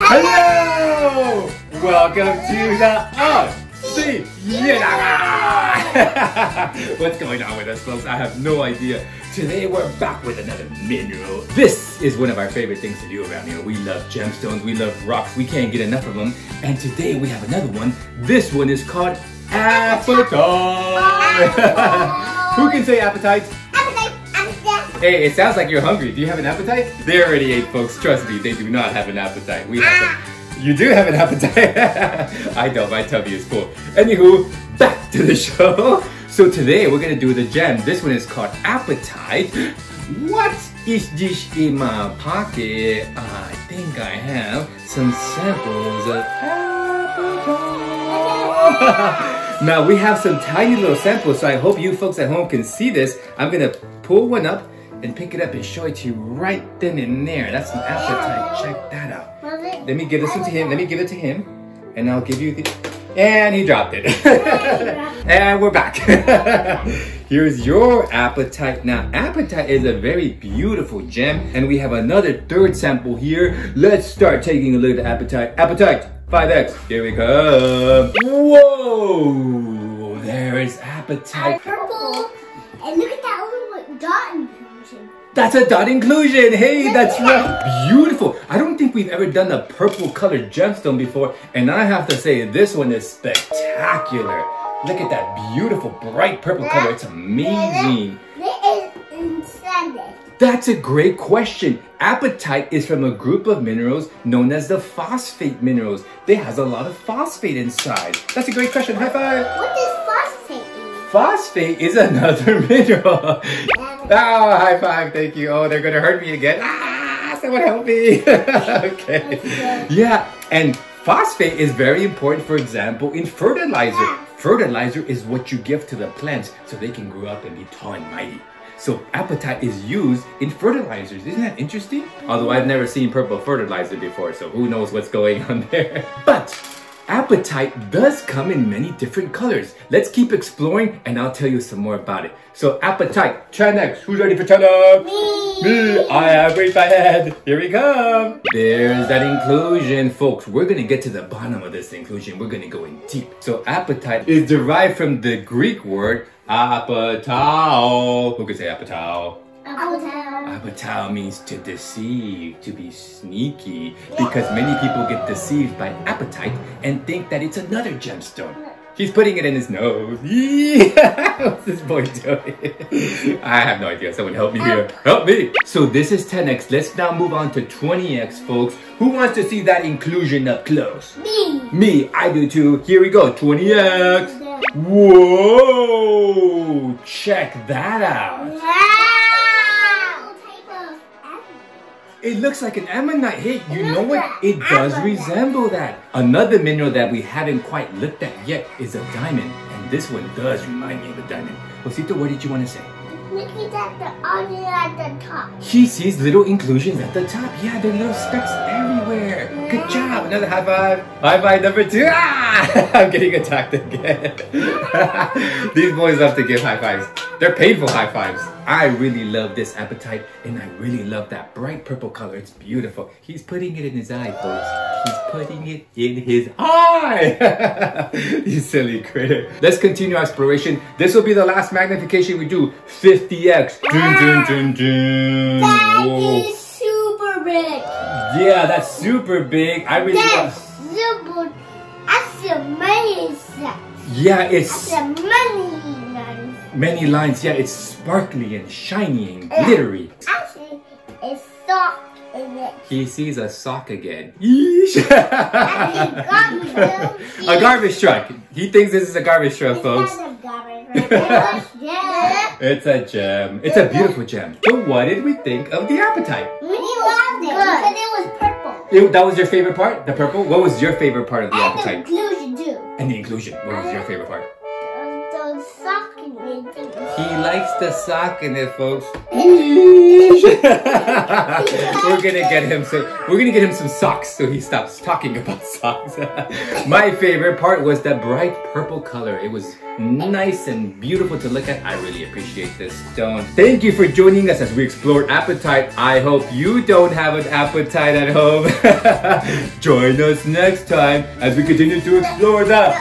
Hello! Welcome to the What's going on with us, folks? I have no idea. Today we're back with another mineral. This is one of our favorite things to do around here. We love gemstones, we love rocks, we can't get enough of them. And today we have another one. This one is called apatite. Who can say appetite? Hey, it sounds like you're hungry. Do you have an appetite? They already ate, folks. Trust me, they do not have an appetite. We have You do have an appetite. I don't, my tummy is full. Anywho, back to the show. So today we're gonna do the gem. This one is called apatite. What is this in my pocket? I think I have some samples of apatite. Now we have some tiny little samples, so I hope you folks at home can see this. I'm gonna pull one up and pick it up and show it to you right then and there. That's some apatite. Check that out. Let me give this one to him. Let me give it to him. And I'll give you the... And he dropped it. And we're back. Here's your apatite. Now, apatite is a very beautiful gem. And we have another third sample here. Let's start taking a look at apatite. Apatite 5X. Here we come. Whoa! There is apatite. Purple. And look at that little dot inclusion. That's a dot inclusion. Hey, that's right. Beautiful. I don't think we've ever done a purple colored gemstone before. And I have to say, this one is spectacular. Look at that beautiful, bright purple color. It's amazing. This is insane. That's a great question. Apatite is from a group of minerals known as the phosphate minerals. They has a lot of phosphate inside. That's a great question. High five. What does phosphate mean? Phosphate is another mineral. Oh, high five, thank you. Oh, they're gonna hurt me again. Ah, someone help me. Okay. Yeah, and phosphate is very important, for example, in fertilizer. Fertilizer is what you give to the plants so they can grow up and be tall and mighty. So apatite is used in fertilizers. Isn't that interesting? Although I've never seen purple fertilizer before, so who knows what's going on there. But apatite does come in many different colors. Let's keep exploring and I'll tell you some more about it. So apatite, try next. Who's ready for turn up? Me! I have raised my head. Here we come. There's that inclusion, folks. We're gonna get to the bottom of this inclusion. We're gonna go in deep. So apatite is derived from the Greek word apatao. Who can say apatao? Apatao means to deceive, to be sneaky, because many people get deceived by apatite and think that it's another gemstone. He's putting it in his nose. What's this boy doing? I have no idea. Someone help me here. Help me. So this is 10X. Let's now move on to 20X, folks. Who wants to see that inclusion up close? Me. Me. I do too. Here we go. 20X. Whoa! Check that out. It looks like an ammonite. Hey, you know what? It does resemble that. Another mineral that we haven't quite looked at yet is a diamond. And this one does remind me of a diamond. Josito, what did you want to say? Look at the onion at the top. He sees little inclusions at the top. Yeah, there are little specks everywhere. Good job. Another high five. High five number 2. Ah! I'm getting attacked again. These boys love to give high fives. They're painful high fives. I really love this apatite, and I really love that bright purple color. It's beautiful. He's putting it in his eye, folks. He's putting it in his eye. You silly critter. Let's continue our exploration. This will be the last magnification we do. 50X. Dun, dun, dun, dun. That is super big. Yeah, that's super big. I really love... Super. That's amazing. Yeah, it's... That's many lines. Yeah, it's sparkly and shiny and glittery. Actually, it's sock in it. He sees a sock again. Yeesh. A garbage truck. He thinks this is a garbage truck, folks. It's a gem. It's a beautiful gem. So what did we think of the apatite? We loved it because it was purple. That was your favorite part? The purple? What was your favorite part of the apatite? And the inclusion too. And the inclusion. What was your favorite part? The sock in it. He likes the sock in it, folks. We're gonna get him some socks so he stops talking about socks. My favorite part was that bright purple color. It was nice and beautiful to look at. I really appreciate this stone. Thank you for joining us as we explore appetite. I hope you don't have an appetite at home. Join us next time as we continue to explore the